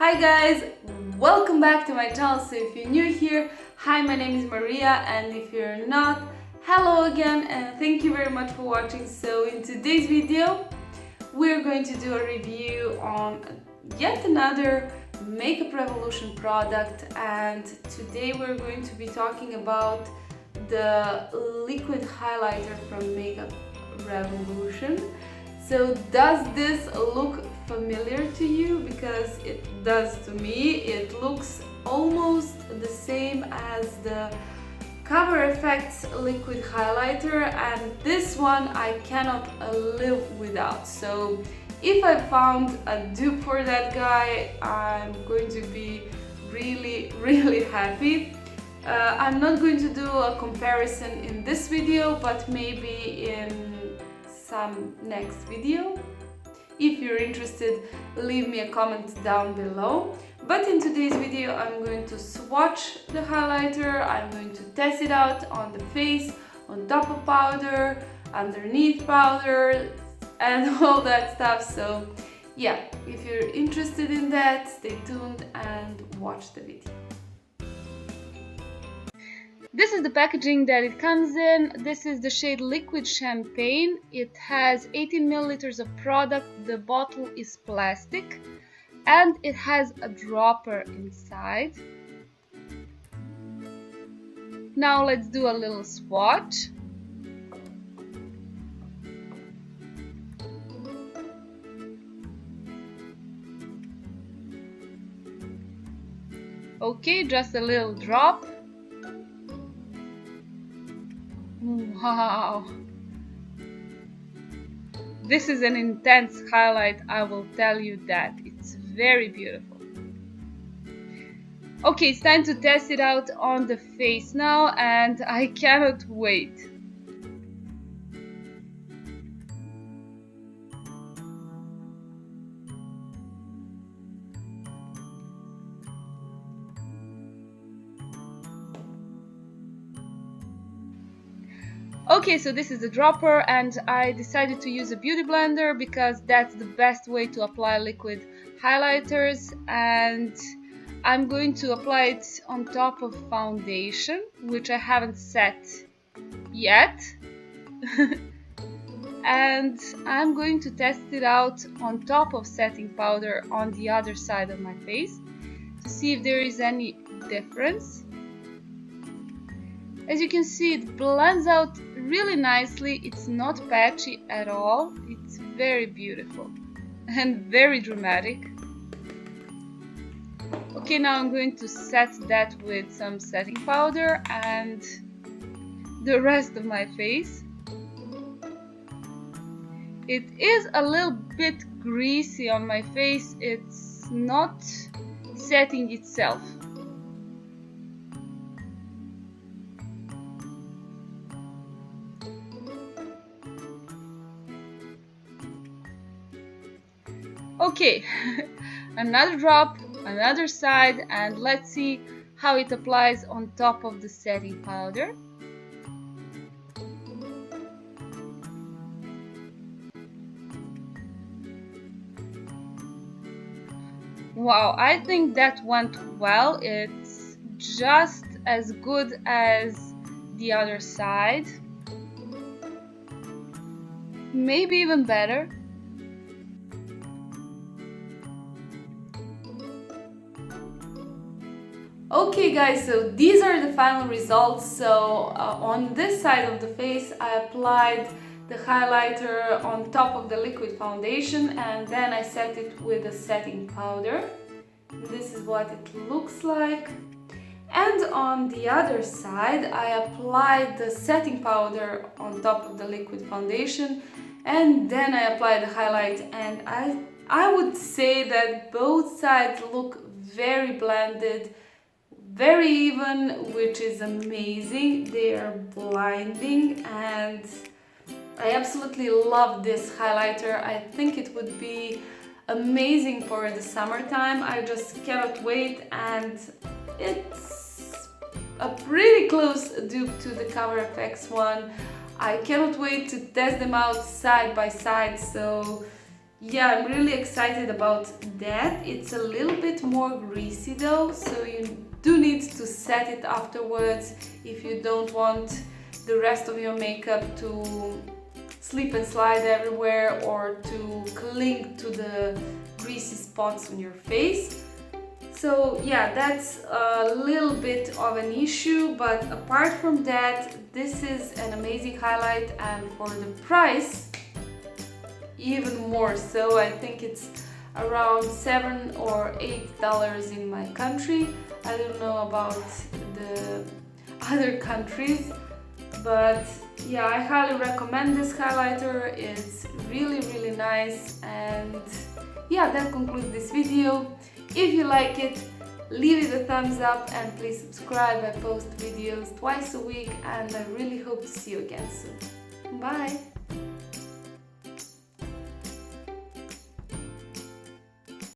Hi guys, welcome back to my channel. So if you're new here, hi, my name is Maria, and if you're not, hello again and thank you very much for watching. So in today's video, we're going to do a review on yet another Makeup Revolution product, and today we're going to be talking about the liquid highlighter from Makeup Revolution. So does this look familiar to you? Because it does to me. It looks almost the same as the Cover Effects liquid highlighter, and this one I cannot live without. So if I found a dupe for that guy, I'm going to be really happy. I'm not going to do a comparison in this video, but maybe in some next video. If you're interested, leave me a comment down below. But in today's video, I'm going to swatch the highlighter, I'm going to test it out on the face, on top of powder, underneath powder, and all that stuff. So yeah, if you're interested in that, stay tuned and watch the video. This is the packaging that it comes in. This is the shade Liquid Champagne. It has 18 milliliters of product. The bottle is plastic and it has a dropper inside. Now let's do a little swatch. Okay, just a little drop. Wow, this is an intense highlight, I will tell you that. It's very beautiful. Okay, it's time to test it out on the face now, and I cannot wait. Okay, so this is the dropper, and I decided to use a beauty blender because that's the best way to apply liquid highlighters, and I'm going to apply it on top of foundation, which I haven't set yet. And I'm going to test it out on top of setting powder on the other side of my face to see if there is any difference. As you can see, it blends out really nicely. It's not patchy at all. It's very beautiful and very dramatic. Okay, now I'm going to set that with some setting powder and the rest of my face. It is a little bit greasy on my face. It's not setting itself. Okay, another drop, another side, and let's see how it applies on top of the setting powder. Wow, I think that went well. It's just as good as the other side. Maybe even better. Okay guys, so these are the final results. So on this side of the face, I applied the highlighter on top of the liquid foundation, and then I set it with a setting powder. This is what it looks like. And on the other side, I applied the setting powder on top of the liquid foundation, and then I applied the highlight, and I would say that both sides look very blended, very even, which is amazing. They are blinding, and I absolutely love this highlighter. I think it would be amazing for the summertime. I just cannot wait, and it's a pretty close dupe to the Cover FX one. I cannot wait to test them out side by side. So yeah, I'm really excited about that. It's a little bit more greasy though, so you do need to set it afterwards if you don't want the rest of your makeup to slip and slide everywhere or to cling to the greasy spots on your face. So yeah, that's a little bit of an issue, but apart from that, this is an amazing highlight, and for the price, even more so. I think it's around $7 or $8 in my country. I don't know about the other countries, but yeah, I highly recommend this highlighter. It's really nice. And yeah, that concludes this video. If you like it, leave it a thumbs up and please subscribe. I post videos twice a week and I really hope to see you again soon. Bye!